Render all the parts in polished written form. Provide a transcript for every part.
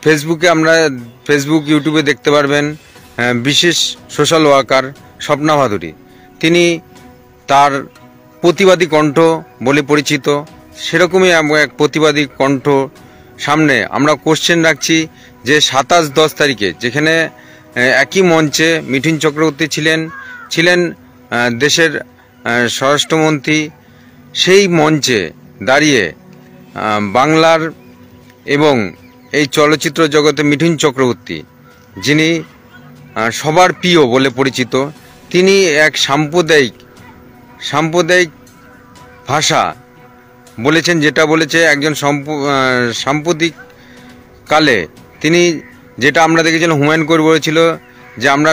Facebook ইউটিউবে দেখতে পারবেন বিশেষ সোশ্যাল ওয়ার্কার স্বপ্না ভাদুরী। তিনি তার প্রতিবাদী কণ্ঠ বলে পরিচিত, সেরকমই এক প্রতিবাদী কণ্ঠ সামনে আমরা কোশ্চেন রাখছি যে 27-10 তারিখে যেখানে একই মঞ্চে মিঠুন চক্রবর্তী ছিলেন দেশের স্বরাষ্ট্রমন্ত্রী, সেই মঞ্চে দাঁড়িয়ে বাংলার এবং এই চলচ্চিত্র জগতে মিঠুন চক্রবর্তী, যিনি সবার প্রিয় বলে পরিচিত, তিনি এক সাম্প্রদায়িক ভাষা বলেছেন, যেটা বলেছে একজন সাম্প্রতিক কালে তিনি, যেটা আমরা দেখেছিলাম হুমায়ুন কবির বলেছিল যে আমরা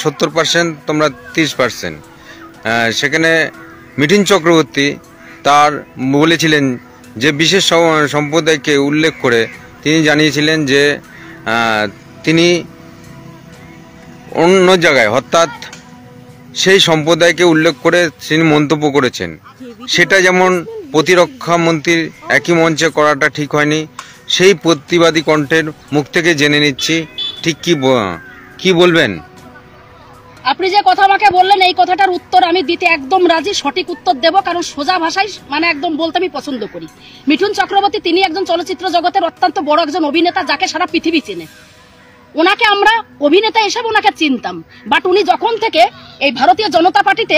70%, তোমরা 30%। সেখানে মিঠুন চক্রবর্তী তার বলেছিলেন যে বিশেষ সম্প্রদায়কে উল্লেখ করে তিনি জানিয়েছিলেন যে তিনি অন্য জায়গায়, অর্থাৎ সেই সম্প্রদায়কে উল্লেখ করে তিনি মন্তব্য করেছেন। সেটা যেমন প্রতিরক্ষা মন্ত্রীর একই মঞ্চে করাটা ঠিক হয়নি, সেই প্রতিবাদী কণ্ঠের মুখ থেকে জেনে নিচ্ছি ঠিক কি বলবেন। আপনি যে কথা আমাকে বললেন এই কথাটার উত্তর আমি দিতে একদম রাজি, সঠিক উত্তর দেব, কারণ সোজা ভাষায় মানে একদম বলতে আমি পছন্দ করি। মিঠুন চক্রবর্তী তিনি একজন চলচ্চিত্র জগতের অত্যন্ত বড় একজন অভিনেতা, যাকে সারা পৃথিবী চেনে। ওনাকে আমরা অভিনেতা হিসেবে ওনাকে চিনতাম, বাট উনি যখন থেকে এই ভারতীয় জনতা পার্টিতে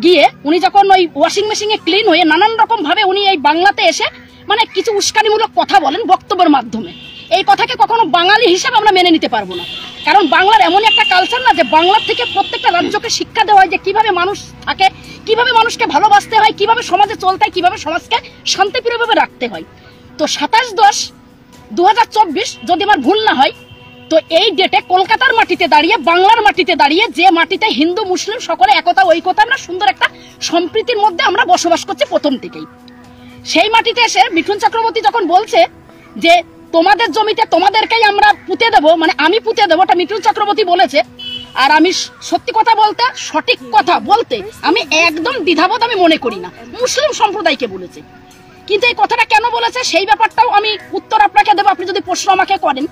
গিয়ে উনি যখন ওই ওয়াশিং মেশিনে ক্লিন হয়ে নানান রকম ভাবে উনি এই বাংলাতে এসে মানে কিছু উস্কানিমূলক কথা বলেন বক্তব্যের মাধ্যমে, এই কথাকে কখনো বাঙালি হিসেবে আমরা মেনে নিতে পারবো না। কারণ বাংলার এমন একটা কালচার না যে বাংলার থেকে প্রত্যেকটা রাজ্যকে শিক্ষা দেওয়া হয় যে কিভাবে মানুষ থাকে, কিভাবে মানুষকে ভালোবাসতে হয়, কিভাবে সমাজে চলতে হয়, কিভাবে সমাজকে শান্তিপ্রিয়ভাবে রাখতে হয়। তো 27-10-2024 যদি আমার ভুল না হয়, তো এই ডেটে কলকাতার মাটিতে দাঁড়িয়ে, বাংলার মাটিতে দাঁড়িয়ে, যে মাটিতে হিন্দু মুসলিম সকলে একতা ঐকতা আমরা সুন্দর একটা সম্প্রীতির মধ্যে আমরা বসবাস করছি প্রথম থেকেই, সেই মাটিতে এসে মিঠুন চক্রবর্তী যখন বলছে যে তোমাদের জমিতে তোমাদেরকেই আমরা পুঁতে দেবো, মানে আমি পুঁতে দেবো, এটা মিঠুন চক্রবর্তী বলেছে। আর আমি সত্যি কথা বলতে, সঠিক কথা বলতে আমি একদম দ্বিধাবোধ আমি মনে করি না, মুসলিম সম্প্রদায়কে বলেছে। কিন্তু এই কথাটা কেন বলেছে সেই ব্যাপারটাও আমি উত্তর আপনাকে দেবো, আপনি যদি প্রশ্ন আমাকে করেন।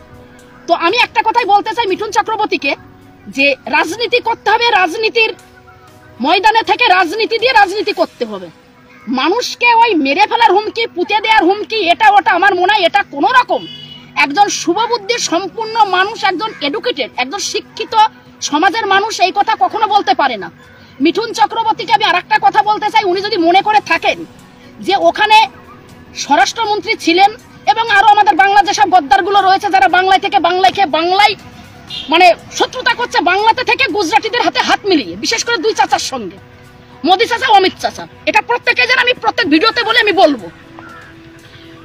তো আমি একটা কথাই বলতে চাই মিঠুন চক্রবর্তীকে, যে রাজনীতি করতে হবে, রাজনীতির ময়দানে থেকে রাজনীতি দিয়ে রাজনীতি করতে হবে। মানুষকে ওই মেরে ফেলার হুমকি, পুঁতে দেওয়ার হুমকি, এটা ওটা আমার মনে হয় এটা কোনো রকম একজন শুভবুদ্ধির সম্পূর্ণ মানুষ, একজন এডুকেটেড, একজন শিক্ষিত সমাজের মানুষ এই কথা কখনো বলতে পারে না। মিঠুন চক্রবর্তীকে আমি আর একটা কথা বলতে চাই, উনি যদি মনে করে থাকেন যে ওখানে স্বরাষ্ট্রমন্ত্রী ছিলেন এবং আরো আমাদের বাংলা যেসব গদ্দারগুলো রয়েছে যারা বাংলায় থেকে বাংলায় মানে শত্রুতা করছে, বাংলাতে থেকে গুজরাটিদের হাতে হাত মিলিয়ে, বিশেষ করে দুই চাচার সঙ্গে, মোদী চাচা, অমিত চাচা, এটা প্রত্যেকে যেন আমি প্রত্যেক ভিডিওতে বলে আমি বলবো।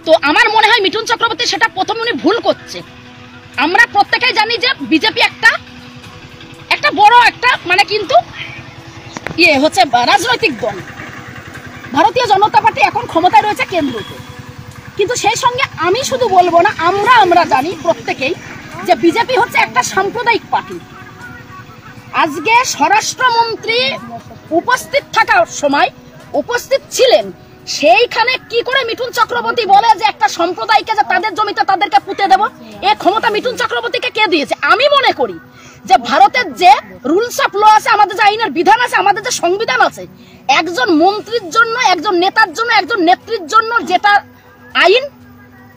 তো আমার মনে হয় মিঠুন চক্রবর্তী সেটা প্রথমে উনি ভুল করছে। আমরা প্রত্যেকেই জানি যে বিজেপি একটা বড় একটা মানে কিন্তু হচ্ছে রাজনৈতিক দল, ভারতীয় জনতা পার্টি এখন ক্ষমতায় রয়েছে কেন্দ্রতে। কিন্তু সেই সঙ্গে আমি শুধু বলবো না, আমরা জানি প্রত্যেকেই যে বিজেপি হচ্ছে একটা সাম্প্রদায়িক পার্টি। আজকে স্বরাষ্ট্রমন্ত্রী উপস্থিত থাকার সময় উপস্থিত ছিলেন, সেইখানে কি করে মিঠুন চক্রবর্তী বলে যে একটা সম্প্রদায়কে যে তাদের জমিতে তাদেরকে পুঁতে দেব, এই ক্ষমতা মিঠুন চক্রবর্তীকে কে দিয়েছে? আমি মনে করি যে ভারতের যে রুলস অফ ল আছে, আমাদের যে আইনের বিধান আছে, আমাদের যে সংবিধান আছে, একজন মন্ত্রীর জন্য, একজন নেতার জন্য, একজন নেত্রীর জন্য যেটা আইন,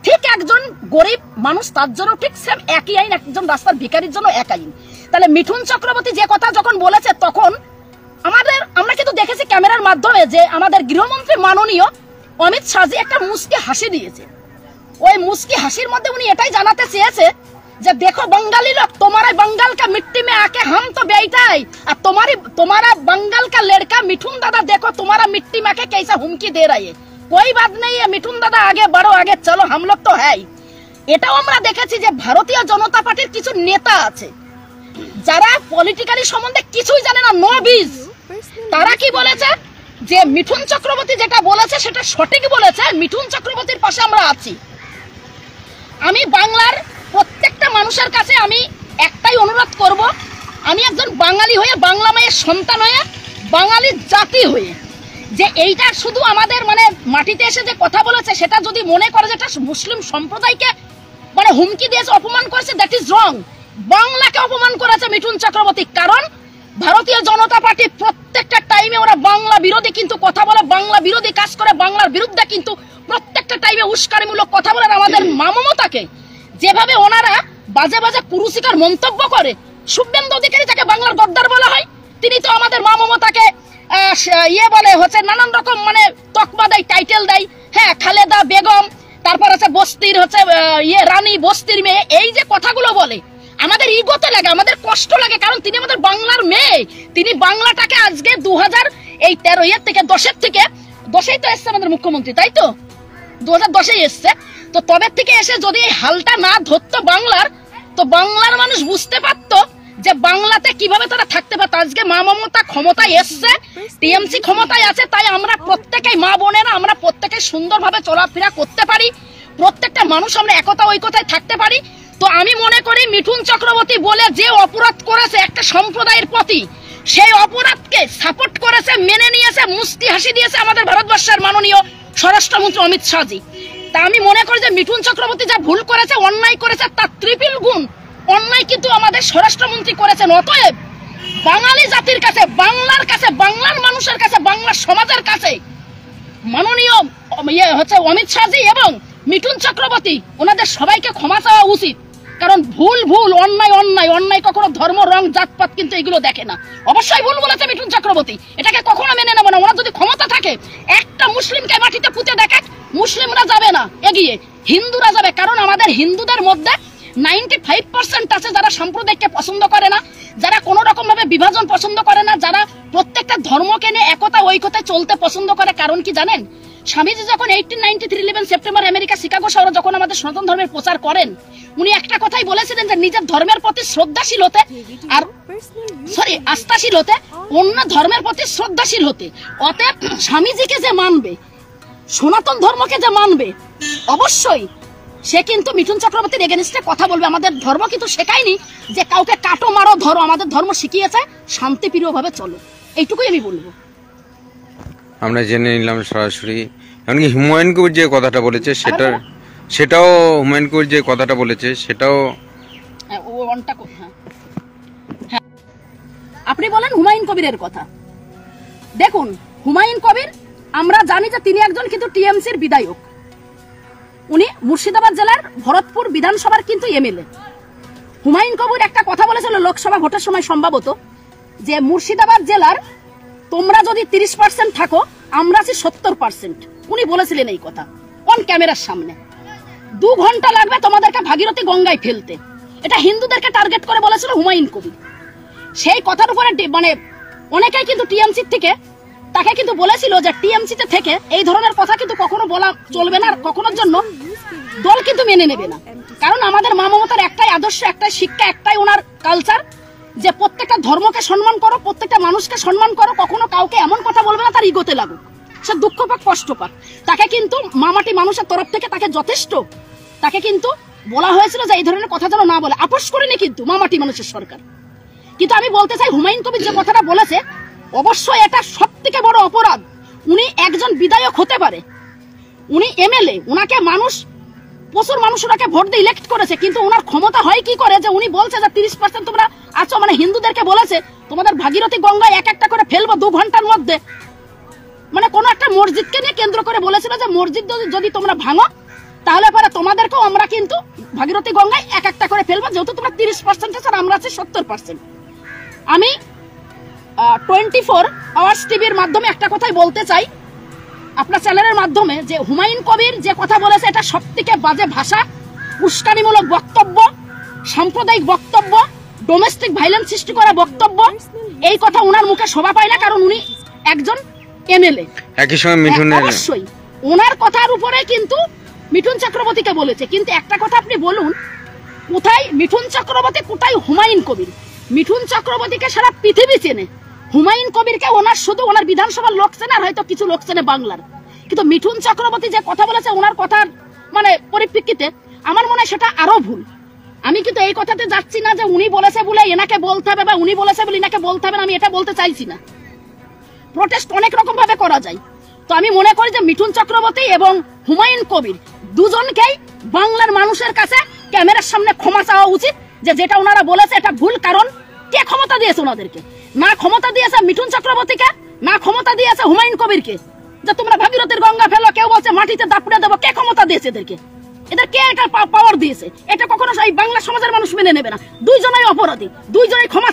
ঠিক একজন গরিব মানুষ তার জন্য ঠিক সেম একই আইন, একজন রাস্তার ভিখারির জন্য এক আইন। তাহলে মিঠুন চক্রবর্তী যে কথা যখন বলেছে, তখন আমরা কিন্তু দেখেছি ক্যামেরার মাধ্যমে যে আমাদের গৃহমন্ত্রী মাননীয় অমিত শাহজি একটা মুস্কি হাসি দিয়েছে। ওই মুস্কি হাসির মধ্যে উনি এটাই জানাতে চেয়েছে যে দেখো बंगाली लोग, तुम्हारा बंगाल का मिट्टी में आके हम तो बैठाए, और तुम्हारा बंगाल का लड़का मिठुन दादा देखो तुम्हारा मिट्टी में आके कैसा हुमकी दे रहा है। कोई बात नहीं है मिठुन दादा, आगे बढ़ो, आगे चलो, हम लोग तो है। এটাও আমরা দেখেছি যে ভারতীয় জনতা পার্টির কিছু নেতা আছে যারা পলিটিক্যালি সম্বন্ধে কিছুই জানে না, নবিজ। তারা কি বলেছে যে মিঠুন চক্রবর্তী যেটা বলেছে সেটা সঠিক বলেছে, মিঠুন চক্রবর্তীর পাশে আমরা আছি। আমি বাংলার প্রত্যেকটা মানুষের কাছে আমি একটাই অনুরোধ করব, আমি একজন বাঙালি হয়ে, বাংলা মায়ের সন্তান হয়ে, বাঙালি জাতি হয়ে, যে এইটা শুধু আমাদের মানে মাটিতে এসে যে কথা বলেছে সেটা যদি মনে করে যে এটা মুসলিম সম্প্রদায়কে মানে হুমকি দিয়েছে, অপমান করেছে, দ্যাট ইজ রং। বাংলাকে অপমান করেছে মিঠুন চক্রবর্তী, কারণ ভারতীয় জনতা পার্টি প্রত্যেকটা টাইমে ওরা বাংলা বিরোধী কিন্তু কথা বলে, বাংলা বিরোধী কাজ করে, বাংলার বিরুদ্ধে কিন্তু প্রত্যেকটা টাইমে উস্কানিমূলক কথা বলে। আমাদের মা মমতাকে যেভাবে ওনারা বাজে বাজে কুরুচিকর মন্তব্য করে, শুভেন্দু অধিকারী তাকে বাংলার গদ্দার বলা হয়, তিনি তো আমাদের মা মমতাকে বলে হচ্ছে নানান রকম মানে তকমা দেয়, টাইটেল দেয়। হ্যাঁ, খালেদা বেগম, তারপর হচ্ছে বস্তির হচ্ছে রানী, বস্তির মেয়ে, এই যে কথাগুলো বলে আমাদের ইগোতে লাগে, আমাদের কষ্ট লাগে, কারণ তিনি আমাদের বাংলার মেয়ে। তিনি বাংলাটাকে আজকে 2013 থেকে 10 তো এসছে আমাদের মুখ্যমন্ত্রী, তাই তো 2010 এসছে, তো তবে থেকে এসে যদি হালটা না ধরতো বাংলার, তো বাংলার মানুষ বুঝতে পারতো যে বাংলাতে কিভাবে তারা থাকতে পারতো। আজকে মা মমতা ক্ষমতায় এসছে, টিএমসি ক্ষমতায় আছে, তাই আমরা প্রত্যেকেই মা বোনেরা আমরা প্রত্যেকে সুন্দরভাবে চলাফেরা করতে পারি, প্রত্যেকটা মানুষ আমরা একতা ঐক্যতায় থাকতে পারি। তো আমি মনে করি মিঠুন চক্রবর্তী বলে যে অপরাধ করেছে একটা সম্প্রদায়ের প্রতি, সেই অপরাধকে সাপোর্ট করেছে, মেনে নিয়েছে, মুস্কি হাসি দিয়েছে আমাদের ভারতবর্ষের মাননীয় স্বরাষ্ট্রমন্ত্রী অমিত শাহজি। তা আমি মনে করি যে মিঠুন চক্রবর্তী যা ভুল করেছে, অন্যায় করেছে, তার ট্রিপল গুণ অন্যায় কিন্তু আমাদের স্বরাষ্ট্রমন্ত্রী করেছেন। অতএব বাঙালি জাতির কাছে, বাংলার কাছে, বাংলার মানুষের কাছে, বাংলার সমাজের কাছে মাননীয় অমিত শাহজি এবং মিঠুন চক্রবর্তী ওনাদের সবাইকে ক্ষমা চাওয়া উচিত। কারণ ভুল ভুল, অন্যায় অন্যায়, অন্যায় কখনো ধর্ম, রং, জাতপাত কিন্তু এগুলো দেখে না। অবশ্যই ভুল বলেছে মিঠুন চক্রবর্তী, এটাকে কখনো মেনে নেব না। ওনার যদি ক্ষমতা থাকে একটা মুসলিমকে মাটিতে পুঁতে দেখে, মুসলিমরা যাবে না এগিয়ে, হিন্দুরা যাবে। কারণ আমাদের হিন্দুদের মধ্যে 95% আছে যারা সাম্প্রদায়িককে পছন্দ করে না, যারা কোন রকম ভাবে বিভাজন পছন্দ করে না, যারা প্রত্যেকটা ধর্মকে নিয়ে একতা ঐক্যতায় চলতে পছন্দ করে। কারণ কি জানেন, স্বামীজি যখন 1893 11 সেপ্টেম্বর আমেরিকা শিকাগো শহরে যখন আমাদের সনাতন ধর্মের প্রচার করেন, উনি একটা কথাই বলেছিলেন যে নিজের ধর্মের প্রতি শ্রদ্ধাশীল হতে, আর আস্থাশীল হতে, অন্য ধর্মের প্রতি শ্রদ্ধাশীল হতে। অতএব স্বামীজিকে যে মানবে, সনাতন ধর্মকে যে মানবে, অবশ্যই সে কিন্তু মিঠুন চক্রবর্তীর এগেনস্টে কথা বলবে। আমাদের ধর্ম কিন্তু শেখায়নি যে কাউকে কাটো মারো ধরো, আমাদের ধর্ম শিখিয়েছে শান্তিপ্রিয় ভাবে চলো, এইটুকুই আমি বলবো। আমরা জেনে নিলাম সরাসরি, এমনকি হুমায়ুন কবির যে কথাটা বলেছে সেটাও হুমায়ুন কবির যে কথাটা বলেছে সেটাও আপনি বলেন হুমায়ুন কবিরের কথা। দেখুন, হুমায়ুন কবির আমরা জানি যে তিনি একজন কিন্তু টিএমসির বিধায়ক। উনি মুর্শিদাবাদ জেলার ভরতপুর বিধানসভার কিন্তু এমএলএ। হুমায়ুন কবির একটা কথা বলেছিল লোকসভা ভোটের সময় সম্ভবত, যে মুর্শিদাবাদ জেলার তোমরা যদি 30% থাকো, আমরা আছি 70%। উনি বলেছিলেন এই কথা অন ক্যামেরার সামনে। 2 ঘন্টা লাগবে তোমাদেরকে ভাগীরথী গঙ্গায় ফেলতে, এটা হিন্দুদেরকে টার্গেট করে বলেছিল হুমায়ুন কবির। সেই কথার উপরে মানে অনেকেই কিন্তু টিএমসি থেকে তাকে কিন্তু বলেছিল যে টিএমসিতে থেকে এই ধরনের কথা কিন্তু কখনো বলা চলবে না, আর কখনোর জন্য দল কিন্তু মেনে নেবে না। কারণ আমাদের মা মমতার একটাই আদর্শ, একটাই শিক্ষা, একটাই ওনার কালচার যে প্রত্যেকটা ধর্মকে সম্মান করো, প্রত্যেকটা মানুষকে সম্মান করো, কখনো কাউকে এমন কথা বলবে না তার ইগোতে লাগুক, সে দুঃখ পাক, কষ্ট পাক। তাকে কিন্তু মামাটি মানুষের তরফ থেকে তাকে যথেষ্ট তাকে কিন্তু বলা হয়েছিল যে এই ধরনের কথা যেন না বলে। আপোষ করেনি কিন্তু মামাটি মানুষের সরকার। কিন্তু আমি বলতে চাই হুমায়ুন কবির যে কথাটা বলেছে, অবশ্যই এটা সবথেকে বড় অপরাধ। উনি একজন বিধায়ক হতে পারে, উনি এমএলএ, উনাকে মানুষ, প্রচুর মানুষ ওনাকে ভোট দিয়ে ইলেক্ট করেছে, কিন্তু ওনার ক্ষমতা হয় কি করে যে উনি বলছে যে 30% তোমরা আছো, মানে হিন্দুদেরকে বলেছে তোমাদের ভাগীরথী গঙ্গায় এক একটা করে ফেলবো 2 ঘন্টার মধ্যে। মানে কোন একটা মসজিদকে নিয়ে কেন্দ্র করে বলেছিল যে মসজিদ যদি তোমরা ভাঙো তাহলে পরে তোমাদেরকেও আমরা কিন্তু ভাগীরথী গঙ্গায় এক একটা করে ফেলবো, যেহেতু তোমরা 30% আর আমরা আছি 70%। আমি 24 আওয়ার্স টিভির মাধ্যমে একটা কথাই বলতে চাই আপনার চ্যানেলের মাধ্যমে, যে হুমায়ুন কবির যে কথা বলেছে এটা সবথেকে বাজে ভাষা, উস্কানিমূলক বক্তব্য, সাম্প্রদায়িক বক্তব্য, ডোমেস্টিক ভাইলেন্স সৃষ্টি করা বক্তব্য। এই কথা ওনার মুখে শোভা পায় না, কারণ উনি একজন এমএলএ। একই সঙ্গে মিঠুনের অবশ্যই ওনার কথার উপরে কিন্তু মিঠুন চক্রবর্তীকে বলেছে। কিন্তু একটা কথা আপনি বলুন, কোথায় মিঠুন চক্রবর্তী, কোথায় হুমায়ুন কবির? মিঠুন চক্রবর্তীকে সারা পৃথিবী চেনে, হুমায়ুন কবিরকে ওনার শুধু ওনার বিধানসভার লোক চেনে, আর হয়তো কিছু লোক চেনে বাংলার। কিন্তু মিঠুন চক্রবর্তী যে কথা বলেছে ওনার কথার মানে পরিপ্রেক্ষিতে আমার মনে হয় সেটা আরো ভুল। আমি কিন্তু এই কথাতে যাচ্ছি না যে উনি বলেছে বলে এনাকে বলতে হবে, বা উনি বলেছে বলে এনাকে বলতে হবে না, আমি এটা বলতে চাইছি না। প্রোটেস্ট অনেক রকম ভাবে করা যায়। তো আমি মনে করি যে মিঠুন চক্রবর্তী এবং হুমায়ুন কবির দুজনকেই বাংলার মানুষের কাছে ক্যামেরার সামনে ক্ষমা চাওয়া উচিত যে যেটা ওনারা বলেছে এটা ভুল। কারণ কে ক্ষমতা দিয়েছে ওনাদেরকে? না ক্ষমতা দিয়েছে মিঠুন চক্রবর্তীকে, না ক্ষমতা দিয়েছে হুমায়ুন কবিরকে যে তোমরা ভাগীরথীর গঙ্গা ফেলো, কেউ বলছে মাটিতে দাপুড়ে দেবো। কে ক্ষমতা দিয়েছে এদেরকে? এদের কে এটা পাওয়ার দিয়েছে? এটা কখনো এই বাংলা সমাজের মানুষ মেনে নেবে না। দুইজনেই অপরাধী, দুইজনেই ক্ষমা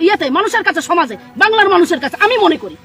ইয়েতে মানুষের কাছে, সমাজে, বাংলার মানুষের কাছে আমি মনে করি।